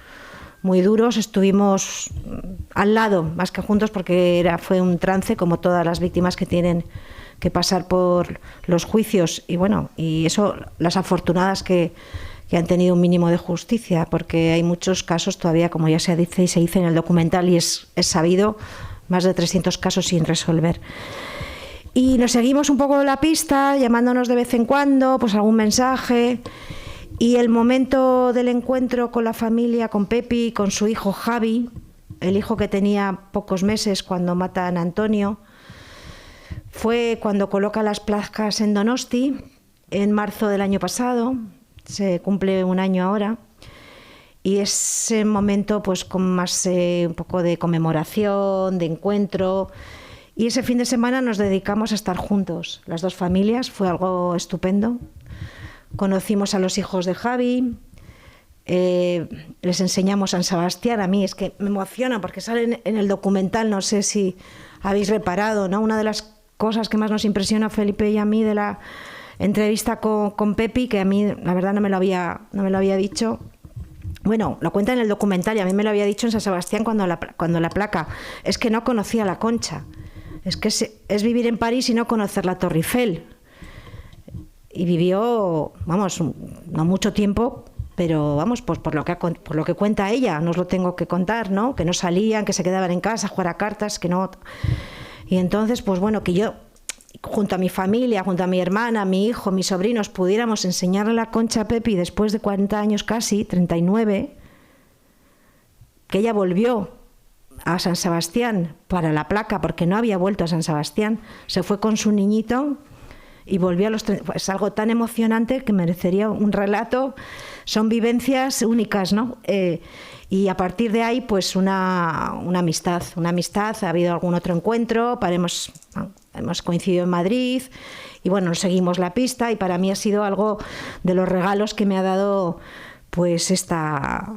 muy duros. Estuvimos al lado, más que juntos, porque fue un trance, como todas las víctimas que tienen que pasar por los juicios, y bueno, y eso, las afortunadas que han tenido un mínimo de justicia, porque hay muchos casos todavía, como ya se dice y se dice en el documental, y es sabido, más de 300 casos sin resolver. Y nos seguimos un poco la pista, llamándonos de vez en cuando, pues algún mensaje. Y el momento del encuentro con la familia, con Pepi, con su hijo Javi, el hijo que tenía pocos meses cuando matan a Antonio, fue cuando coloca las placas en Donosti, en marzo del año pasado. Se cumple 1 año ahora. Y ese momento, pues con más un poco de conmemoración, de encuentro. Y ese fin de semana nos dedicamos a estar juntos, las dos familias. Fue algo estupendo. Conocimos a los hijos de Javi, les enseñamos San Sebastián. A mí es que me emociona porque salen en el documental, no sé si habéis reparado, ¿no? Una de las cosas que más nos impresiona a Felipe y a mí de la entrevista con Pepi, que a mí la verdad no me lo había dicho. Bueno, lo cuenta en el documental y a mí me lo había dicho en San Sebastián cuando la placa. Es que no conocía la Concha. Es que es vivir en París y no conocer la Torre Eiffel. Y vivió, vamos, no mucho tiempo, pero vamos, pues por lo que cuenta ella, no os lo tengo que contar, ¿no? Que no salían, que se quedaban en casa a jugar a cartas, que no... Y entonces, pues bueno, que yo, junto a mi familia, junto a mi hermana, mi hijo, mis sobrinos, pudiéramos enseñarle la concha a Pepi después de 40 años casi, 39, que ella volvió a San Sebastián para la placa, porque no había vuelto a San Sebastián, se fue con su niñito y volvió a los... Es algo tan emocionante que merecería un relato. Son vivencias únicas, ¿no? Y a partir de ahí, pues una amistad. Ha habido algún otro encuentro, hemos coincidido en Madrid y bueno, nos seguimos la pista, y para mí ha sido algo de los regalos que me ha dado pues esta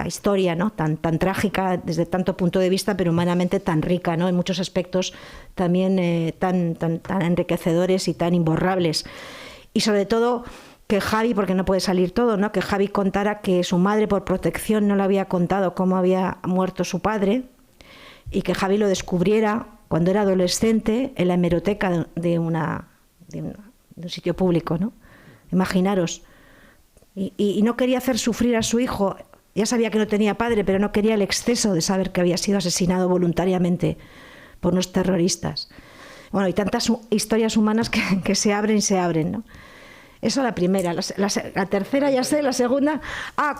historia, ¿no? tan trágica desde tanto punto de vista, pero humanamente tan rica, ¿no? En muchos aspectos también tan enriquecedores y tan imborrables. Y sobre todo que Javi, porque no puede salir todo, ¿no? Que Javi contara que su madre, por protección, no le había contado cómo había muerto su padre, y que Javi lo descubriera cuando era adolescente en la hemeroteca de un sitio público, ¿no? Imaginaros. Y no quería hacer sufrir a su hijo. Ya sabía que no tenía padre, pero no quería el exceso de saber que había sido asesinado voluntariamente por unos terroristas. Bueno, y tantas historias humanas que se abren y se abren, ¿no? Eso la primera. La tercera ya sé, la segunda...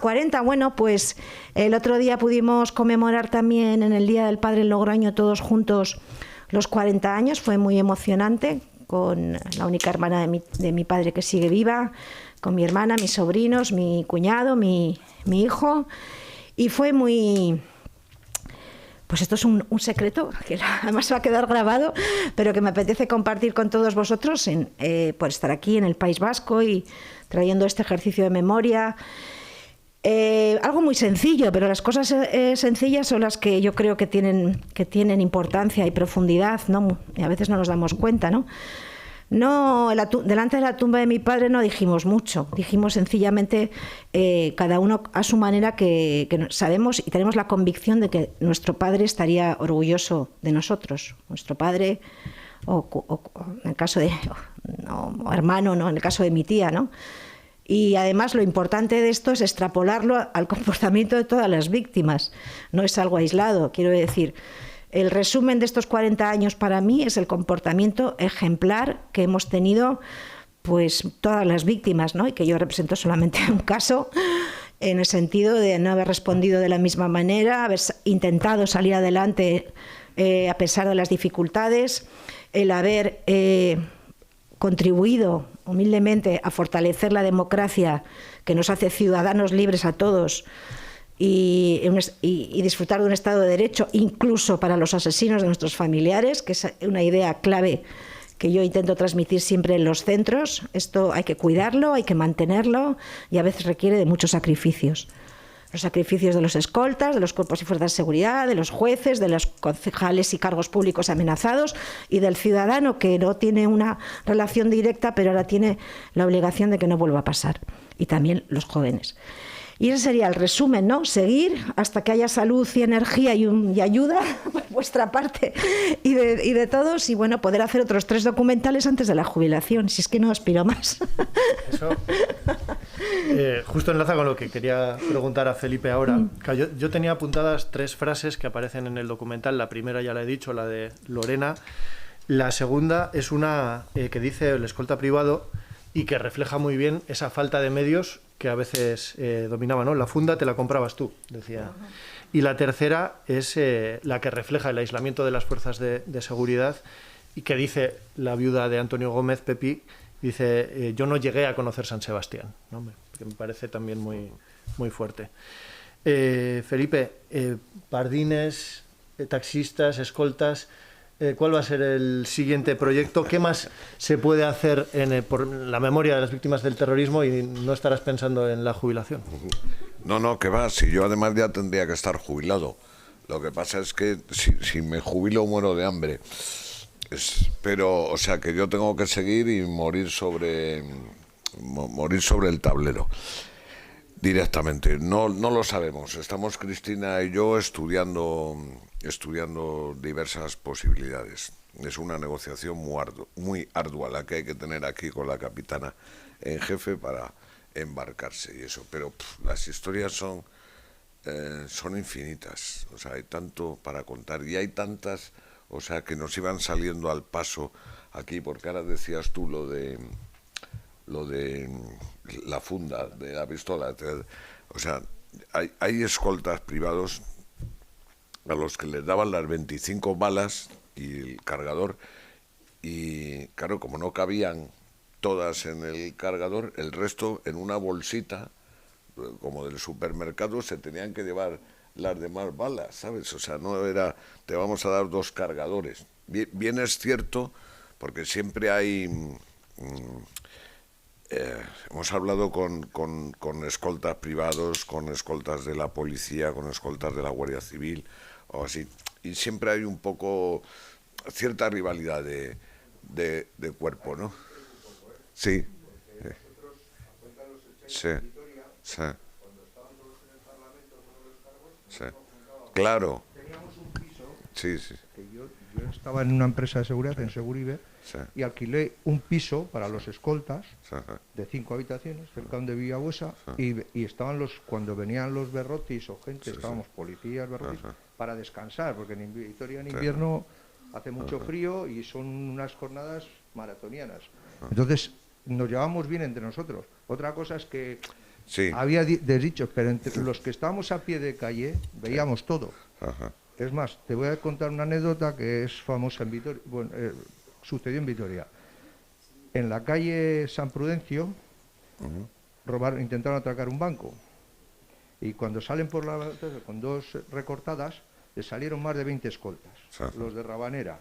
40. Bueno, pues el otro día pudimos conmemorar también en el Día del Padre en Logroño todos juntos los 40 años. Fue muy emocionante, con la única hermana de mi padre que sigue viva, con mi hermana, mis sobrinos, mi cuñado, mi hijo, y fue muy... Pues esto es un secreto que además va a quedar grabado, pero que me apetece compartir con todos vosotros por estar aquí en el País Vasco y trayendo este ejercicio de memoria. Algo muy sencillo, pero las cosas sencillas son las que yo creo que tienen importancia y profundidad, ¿no? Y a veces no nos damos cuenta, ¿no? No, delante de la tumba de mi padre no dijimos mucho, dijimos sencillamente cada uno a su manera que sabemos y tenemos la convicción de que nuestro padre estaría orgulloso de nosotros, nuestro padre o en el caso de o hermano, ¿no? En el caso de mi tía, ¿no? Y además lo importante de esto es extrapolarlo al comportamiento de todas las víctimas, no es algo aislado, quiero decir. El resumen de estos 40 años para mí es el comportamiento ejemplar que hemos tenido pues todas las víctimas, ¿no? Y que yo represento solamente un caso, en el sentido de no haber respondido de la misma manera, haber intentado salir adelante a pesar de las dificultades, el haber contribuido humildemente a fortalecer la democracia que nos hace ciudadanos libres a todos, y disfrutar de un Estado de Derecho, incluso para los asesinos de nuestros familiares, que es una idea clave que yo intento transmitir siempre en los centros. Esto hay que cuidarlo, hay que mantenerlo, y a veces requiere de muchos sacrificios. Los sacrificios de los escoltas, de los cuerpos y fuerzas de seguridad, de los jueces, de los concejales y cargos públicos amenazados, y del ciudadano que no tiene una relación directa, pero ahora tiene la obligación de que no vuelva a pasar. Y también los jóvenes. Y ese sería el resumen, ¿no? Seguir hasta que haya salud y energía y ayuda por vuestra parte y de todos, y bueno, poder hacer otros 3 documentales antes de la jubilación, si es que no aspiro más. Eso justo enlaza con lo que quería preguntar a Felipe ahora. Yo tenía apuntadas 3 frases que aparecen en el documental. La primera ya la he dicho, la de Lorena. La segunda es una que dice el escolta privado y que refleja muy bien esa falta de medios que a veces dominaba, ¿no? La funda te la comprabas tú, decía. Y la tercera es la que refleja el aislamiento de las fuerzas de seguridad, y que dice la viuda de Antonio Gómez, Pepi, dice, yo no llegué a conocer San Sebastián, ¿no? Que me parece también muy, muy fuerte. Felipe, pardines, taxistas, escoltas, ¿cuál va a ser el siguiente proyecto? ¿Qué más se puede hacer por la memoria de las víctimas del terrorismo, y no estarás pensando en la jubilación? No, que va, si yo además ya tendría que estar jubilado. Lo que pasa es que si me jubilo muero de hambre. Pero, o sea, que yo tengo que seguir y morir sobre el tablero directamente. No lo sabemos. Estamos Cristina y yo estudiando diversas posibilidades. Es una negociación muy ardua la que hay que tener aquí con la capitana en jefe para embarcarse y eso. Pero las historias son infinitas, o sea, hay tanto para contar y hay tantas, o sea, que nos iban saliendo al paso aquí, porque ahora decías tú lo de la funda de la pistola, o sea, hay escoltas privados a los que les daban las 25 balas y el cargador, y claro, como no cabían todas en el cargador, el resto en una bolsita como del supermercado se tenían que llevar las demás balas, ¿sabes? O sea, no era, te vamos a dar 2 cargadores. Bien es cierto, porque siempre hay... hemos hablado con escoltas privados, con escoltas de la policía, con escoltas de la Guardia Civil, o así, y siempre hay un poco cierta rivalidad de cuerpo, ¿no? Sí. Sí. Sí. Sí. Claro. Teníamos un piso. Sí, sí. Que yo estaba en una empresa de seguridad, en Seguribe, Sí. y alquilé un piso para los escoltas Sí. de 5 habitaciones, cerca donde vivía Buesa, y estaban cuando venían los berrotis o gente, estábamos policías, berrotis, para descansar, porque en Vitoria en invierno hace mucho frío y son unas jornadas maratonianas. Entonces, nos llevamos bien entre nosotros. Otra cosa es que Sí. había desdichos, pero entre los que estábamos a pie de calle veíamos todo. Ajá. Es más, te voy a contar una anécdota que es famosa en Vitoria. Bueno, sucedió en Vitoria. En la calle San Prudencio intentaron atracar un banco. Y cuando salen por la con 2 recortadas, les salieron más de 20 escoltas. Sí. Los de Rabanera,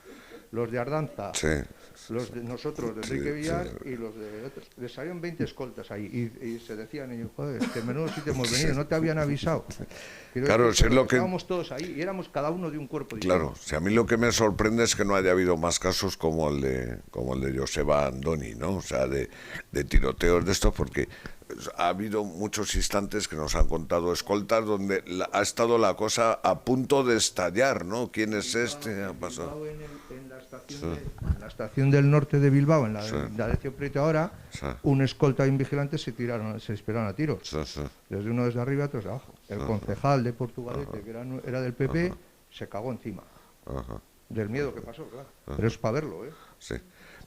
los de Ardanza, Sí. los de nosotros, de Sí, Enrique Villar, sí. y los de otros. Les salieron 20 escoltas ahí. Y se decían ellos, joder, que menudo sitio hemos venido, no te habían avisado. Claro, si es lo que... Estábamos todos ahí y éramos cada uno de un cuerpo distinto. Claro, si a mí lo que me sorprende es que no haya habido más casos como el de Joseba Andoni, ¿no? O sea, de tiroteos de estos, porque ha habido muchos instantes que nos han contado escoltas donde ha estado la cosa a punto de estallar, ¿no? ¿Quién es este? Ha pasado. En la estación del norte de Bilbao, en la Alecio Prieto ahora, Sí. un escolta y un vigilante se dispararon a tiros. Sí, sí. Desde uno desde arriba, otros de abajo. El concejal de Portugalete, que era del PP, se cagó encima. Ajá. Del miedo que pasó, claro. Pero es para verlo, ¿eh? Sí.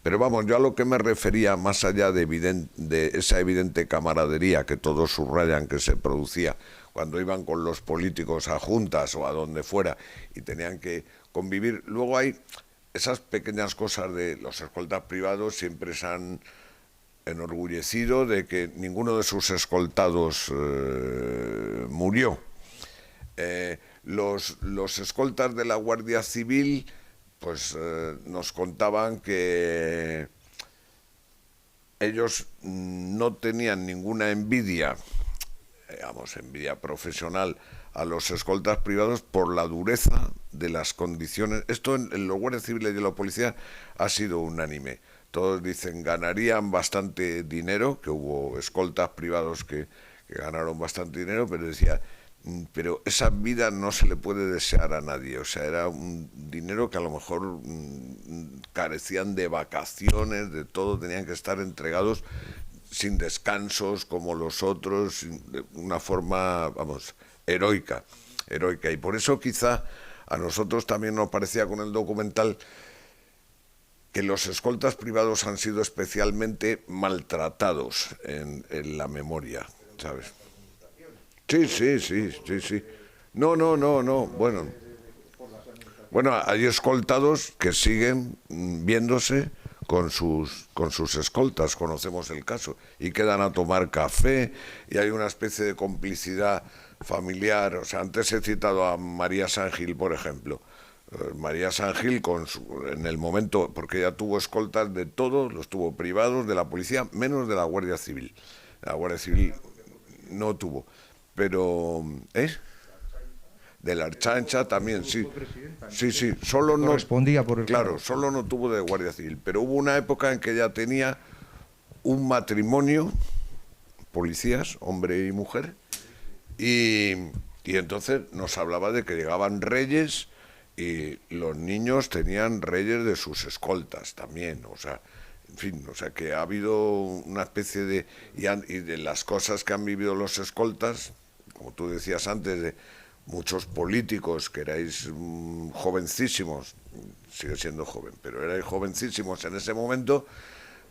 Pero vamos, yo a lo que me refería, más allá de esa evidente camaradería que todos subrayan que se producía cuando iban con los políticos a juntas o a donde fuera y tenían que convivir, luego hay esas pequeñas cosas de los escoltas privados, siempre se han enorgullecido de que ninguno de sus escoltados murió. Los escoltas de la Guardia Civil pues nos contaban que ellos no tenían ninguna envidia, digamos, envidia profesional a los escoltas privados por la dureza de las condiciones. Esto en los guardias civiles y en la policía ha sido unánime. Todos dicen ganarían bastante dinero, que hubo escoltas privados que ganaron bastante dinero, pero decía, pero esa vida no se le puede desear a nadie. O sea, era un dinero que a lo mejor carecían de vacaciones, de todo, tenían que estar entregados sin descansos como los otros, de una forma, vamos, heroica. Y por eso quizá a nosotros también nos parecía con el documental que los escoltas privados han sido especialmente maltratados en la memoria, ¿sabes? Sí. No. Bueno, hay escoltados que siguen viéndose con sus escoltas, conocemos el caso, y quedan a tomar café, y hay una especie de complicidad familiar. O sea, antes he citado a María San Gil, por ejemplo. María San Gil, en el momento, porque ella tuvo escoltas de todos, los tuvo privados, de la policía, menos de la Guardia Civil. La Guardia Civil no tuvo. Pero, de la Archancha también, sí. Sí, solo no... Respondía por el Claro, solo no tuvo de Guardia Civil. Pero hubo una época en que ella tenía un matrimonio, policías, hombre y mujer, y entonces nos hablaba de que llegaban reyes y los niños tenían reyes de sus escoltas también, o sea, En fin, o sea que ha habido una especie de... y de las cosas que han vivido los escoltas, como tú decías antes, de muchos políticos que erais jovencísimos, sigue siendo joven, pero erais jovencísimos en ese momento,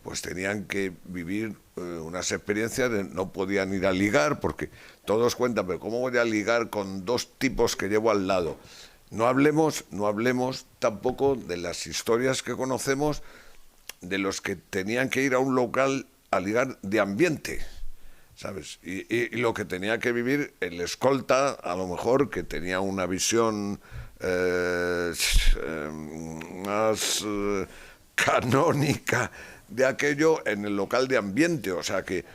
pues tenían que vivir unas experiencias de no podían ir a ligar, porque todos cuentan, pero ¿cómo voy a ligar con dos tipos que llevo al lado? No hablemos tampoco de las historias que conocemos de los que tenían que ir a un local a ligar de ambiente, ¿sabes? Y lo que tenía que vivir el escolta, a lo mejor, que tenía una visión más canónica de aquello en el local de ambiente. O sea que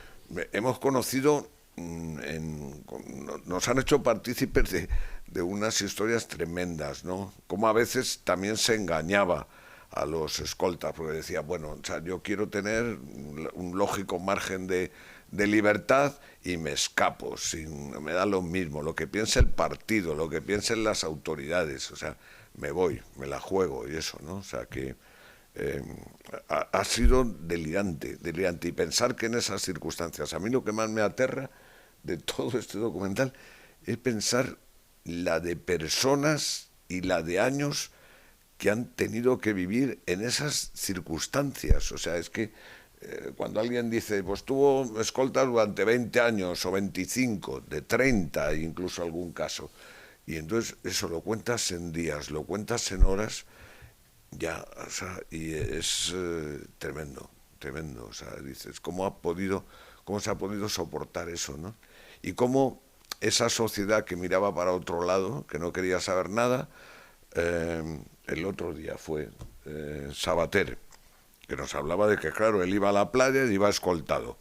hemos conocido, nos han hecho partícipes de unas historias tremendas, ¿no? Como a veces también se engañaba a los escoltas, porque decía, bueno, o sea, yo quiero tener un lógico margen de libertad y me escapo, me da lo mismo, lo que piense el partido, lo que piensen las autoridades, o sea, me voy, me la juego y eso, ¿no? O sea que ha sido delirante, y pensar que en esas circunstancias, a mí lo que más me aterra de todo este documental es pensar la de personas y la de años que han tenido que vivir en esas circunstancias. O sea, es que cuando alguien dice, pues tuvo escoltas durante 20 años o 25, de 30 incluso algún caso, y entonces eso lo cuentas en días, lo cuentas en horas, ya, o sea, y es tremendo, o sea, dices, ¿cómo se ha podido soportar eso, ¿no? Y cómo esa sociedad que miraba para otro lado, que no quería saber nada, el otro día fue Sabater, que nos hablaba de que, claro, él iba a la playa y iba escoltado,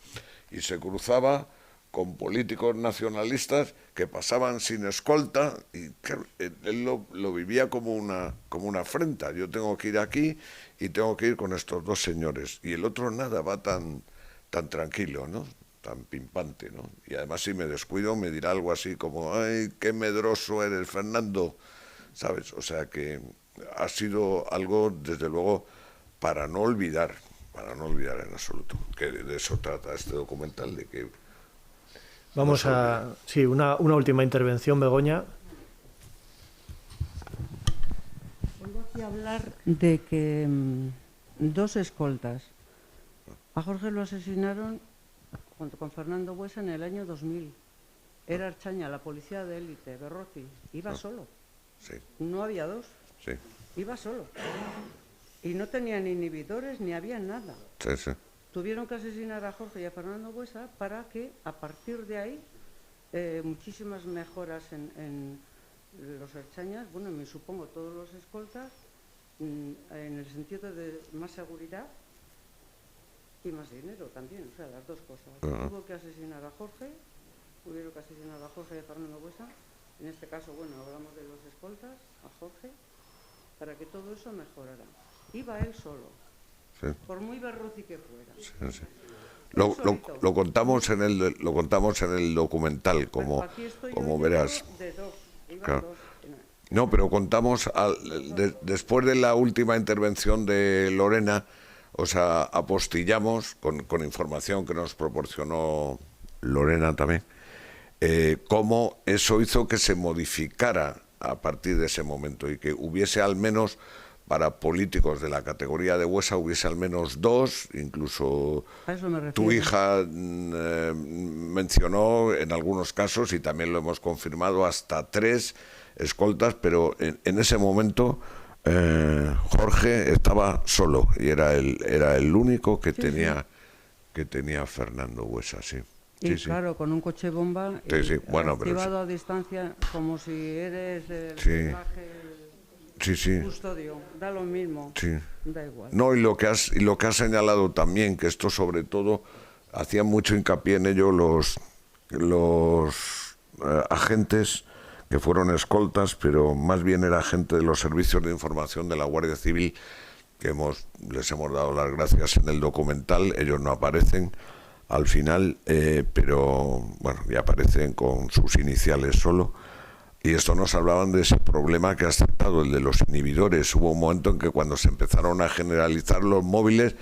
y se cruzaba con políticos nacionalistas que pasaban sin escolta, y claro, él lo vivía como una afrenta. Yo tengo que ir aquí y tengo que ir con estos dos señores, y el otro nada, va tan tranquilo, ¿no? Tan pimpante, ¿no? Y además, si me descuido, me dirá algo así como, ¡ay, qué medroso eres, Fernando! ¿Sabes? O sea que ha sido algo, desde luego, para no olvidar en absoluto, que de eso trata este documental, de que... Vamos a... Sí, una última intervención, Begoña. Vuelvo aquí a hablar de que dos escoltas. A Jorge lo asesinaron junto con Fernando Buesa en el año 2000. Era Ertzaina, la policía de élite, Berrozi. Iba solo. Sí. No había dos. Sí. Iba solo. Y no tenían inhibidores ni había nada. Sí, sí. Tuvieron que asesinar a Jorge y a Fernando Buesa para que, a partir de ahí, muchísimas mejoras en los Ertzainas, bueno, me supongo todos los escoltas, en el sentido de más seguridad y más dinero también, o sea, las dos cosas. Hubo que asesinar a Jorge, tuvieron que asesinar a Jorge y a Fernando Buesa, en este caso, bueno, hablamos de los escoltas, a Jorge, para que todo eso mejorara. Iba él solo. Sí. Por muy Berrozi que fuera. Sí, sí. Lo contamos en el documental, como verás. De dos. Claro. Dos. No, pero contamos después de la última intervención de Lorena, o sea, apostillamos con información que nos proporcionó Lorena también, cómo eso hizo que se modificara a partir de ese momento y que hubiese al menos, para políticos de la categoría de Buesa, hubiese al menos dos, incluso tu hija mencionó en algunos casos, y también lo hemos confirmado, hasta 3 escoltas, pero en ese momento Jorge estaba solo y era el único que tenía Fernando Buesa, sí. Y sí, claro, con un coche bomba bueno, activado a distancia, como si eres el personaje... Sí. Custodio, da lo mismo, da igual. No, y lo que has señalado también, que esto sobre todo hacían mucho hincapié en ello los agentes que fueron escoltas, pero más bien era gente de los servicios de información de la Guardia Civil, que les hemos dado las gracias en el documental. Ellos no aparecen al final, pero bueno, ya aparecen con sus iniciales solo. Y esto nos hablaban de ese problema que has tratado, el de los inhibidores. Hubo un momento en que cuando se empezaron a generalizar los móviles,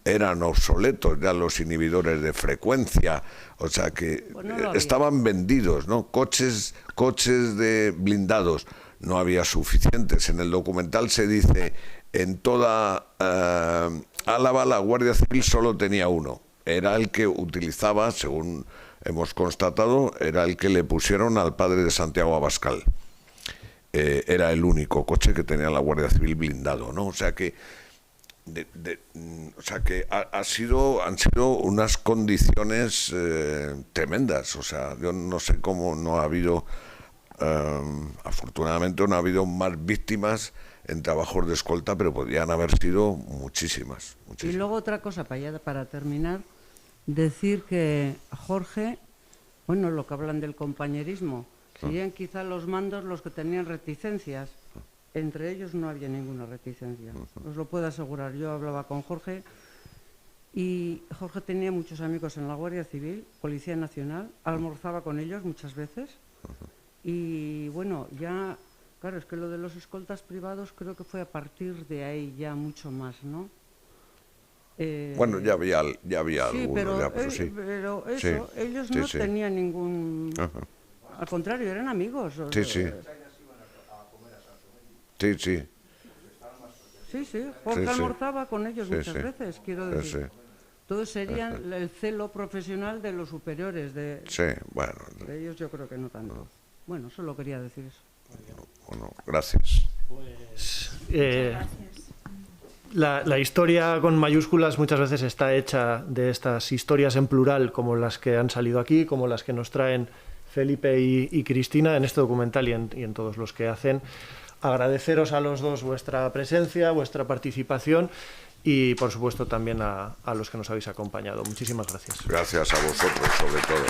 eran obsoletos ya los inhibidores de frecuencia, o sea que Pues no lo había. estaban vendidos, ¿no? Coches de blindados, no había suficientes. En el documental se dice, en toda Álava la Guardia Civil solo tenía uno, era el que utilizaba, según hemos constatado, era el que le pusieron al padre de Santiago Abascal. Era el único coche que tenía la Guardia Civil blindado, ¿no? O sea que han sido unas condiciones tremendas. O sea, yo no sé cómo no ha habido, afortunadamente no ha habido más víctimas en trabajos de escolta, pero podrían haber sido muchísimas. Y luego otra cosa, para terminar, decir que Jorge, bueno, lo que hablan del compañerismo, serían quizá los mandos los que tenían reticencias. Entre ellos no había ninguna reticencia, os lo puedo asegurar. Yo hablaba con Jorge y Jorge tenía muchos amigos en la Guardia Civil, Policía Nacional, almorzaba con ellos muchas veces y bueno, ya, claro, es que lo de los escoltas privados creo que fue a partir de ahí ya mucho más, ¿no? Bueno, ya había Sí, algunos, pero, ya, pero sí. pero eso, Sí, ellos sí, no sí. tenían ningún... Ajá. Al contrario, eran amigos. Sí, sí. Sí, sí. Sí, Jorge Sí, sí. almorzaba con ellos Sí, muchas sí. veces, quiero Sí, decir. sí. Todos serían el celo profesional de los superiores, de Sí, bueno, ellos yo creo que no tanto. Bueno, solo quería decir eso. bueno, gracias. La historia con mayúsculas muchas veces está hecha de estas historias en plural, como las que han salido aquí, como las que nos traen Felipe y Cristina en este documental y en todos los que hacen. Agradeceros a los dos vuestra presencia, vuestra participación y, por supuesto, también a los que nos habéis acompañado. Muchísimas gracias. Gracias a vosotros, sobre todo.